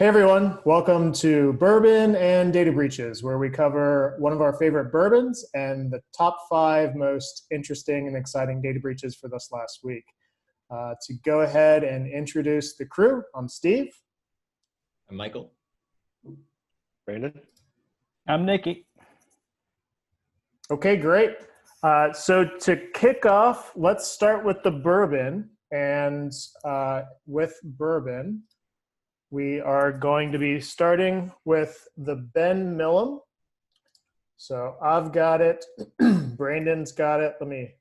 Hey everyone, welcome to Bourbon and Data Breaches, where we cover one of our favorite bourbons and the top 5 most interesting and exciting data breaches for this last week. To go ahead and introduce the crew, I'm Steve. I'm Michael. Brandon. I'm Nikki. Okay, great. So to kick off, let's start with the bourbon. And with bourbon, we are going to be starting with the Ben Milam. So I've got it. Brandon's got it. Let me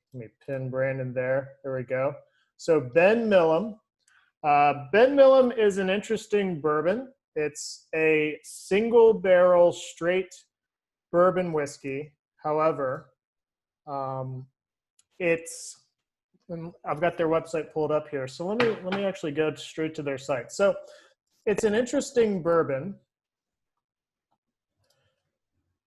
pin Brandon there. There we go. So Ben Milam. Ben Milam is an interesting bourbon. It's a single barrel straight bourbon whiskey. However, I've got their website pulled up here. So let me actually go straight to their site. So it's an interesting bourbon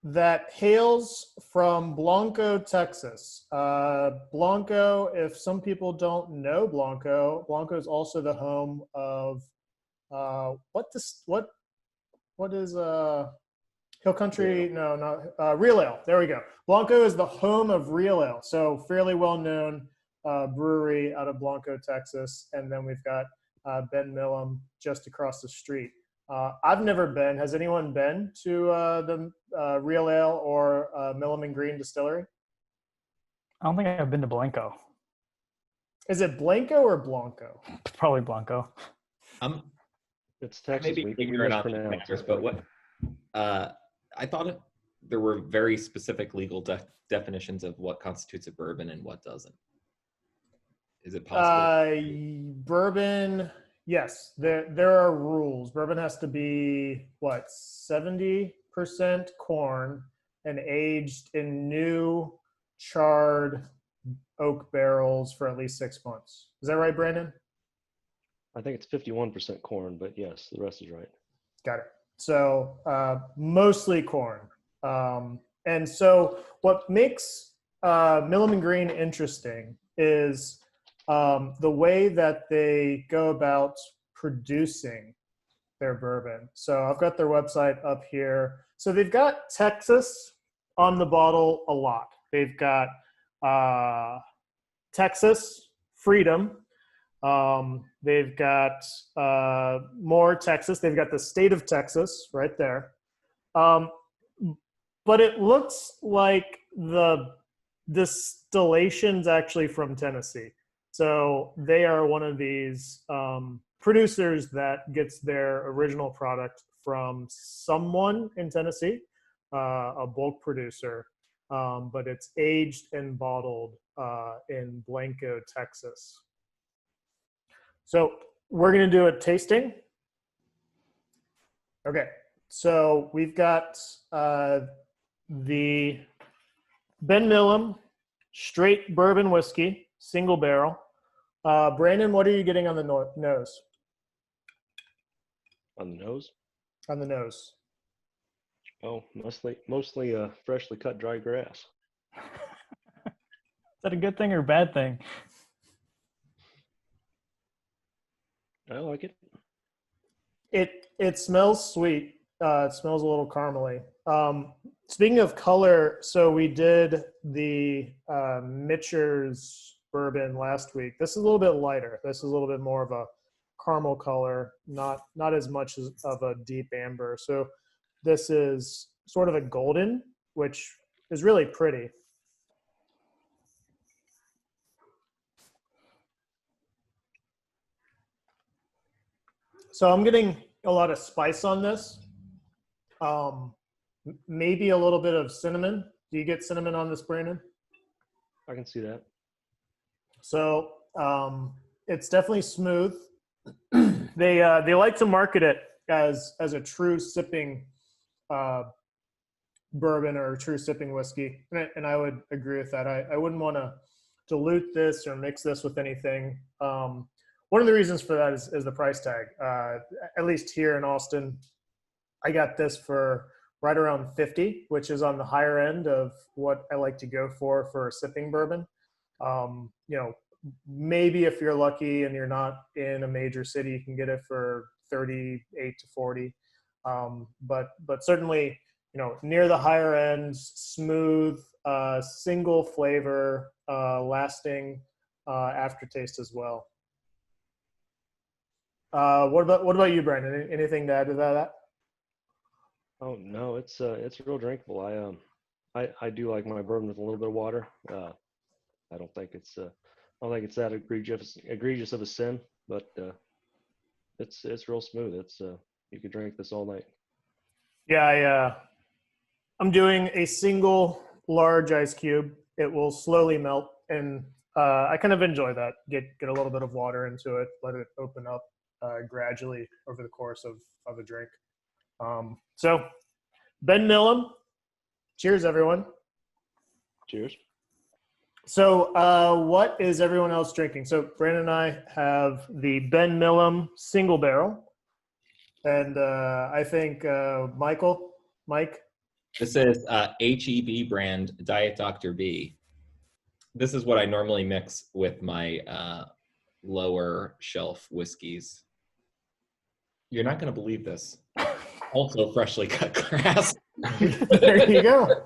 that hails from Blanco, Texas. Blanco, if some people don't know Blanco is also the home of what is Hill Country? No, not Real Ale. There we go. Blanco is the home of Real Ale, so fairly well known brewery out of Blanco, Texas. And then we've got Ben Milam just across the street. I've never been. Has anyone been to the Real Ale or Milam and Green Distillery? I don't think I've been to Blanco. Is it Blanco or Blanco? Probably Blanco. It's Texas. Maybe ignorant on the answers, but what I thought there were very specific legal definitions of what constitutes a bourbon and what doesn't. Is it possible? Bourbon, yes, there are rules. Bourbon has to be 70% corn and aged in new charred oak barrels for at least 6 months. Is that right, Brandon? I think it's 51% corn, but yes, the rest is right. Got it. So mostly corn. And so what makes Milam and Green interesting is the way that they go about producing their bourbon. So I've got their website up here. So they've got Texas on the bottle a lot. They've got Texas, Freedom. They've got more Texas. They've got the state of Texas right there. But it looks like the distillation's actually from Tennessee. So they are one of these producers that gets their original product from someone in Tennessee, a bulk producer, but it's aged and bottled in Blanco, Texas. So we're going to do a tasting. Okay, so we've got the Ben Milam straight bourbon whiskey, single barrel. Brandon, what are you getting on the nose? On the nose? On the nose. Oh, mostly freshly cut dry grass. Is that a good thing or a bad thing? I like it. It smells sweet. It smells a little caramely. Speaking of color, so we did the Mitcher's bourbon last week. This is a little bit lighter. This is a little bit more of a caramel color, not as much of a deep amber. So this is sort of a golden, which is really pretty. So I'm getting a lot of spice on this. Maybe a little bit of cinnamon. Do you get cinnamon on this, Brandon? I can see that. So it's definitely smooth. They like to market it as a true sipping bourbon or a true sipping whiskey, and I would agree with that. I wouldn't want to dilute this or mix this with anything. One of the reasons for that is the price tag. At least here in Austin, I got this for right around $50, which is on the higher end of what I like to go for a sipping bourbon. Maybe if you're lucky and you're not in a major city, you can get it for 38 to 40. But certainly, near the higher ends, smooth, single flavor, lasting aftertaste as well. What about you, Brandon? Anything to add to that? Oh no, it's real drinkable. I do like my bourbon with a little bit of water. I don't think it's that egregious of a sin, but it's real smooth. It's you could drink this all night. Yeah, I'm doing a single large ice cube. It will slowly melt, and I kind of enjoy that. Get a little bit of water into it, let it open up gradually over the course of a drink. So, Ben Milam, cheers, everyone. Cheers. So, what is everyone else drinking? So, Brandon and I have the Ben Milam single barrel, and I think Mike. This is HEB brand Diet Dr. B. This is what I normally mix with my lower shelf whiskeys. You're not going to believe this. Also freshly cut grass. There you go.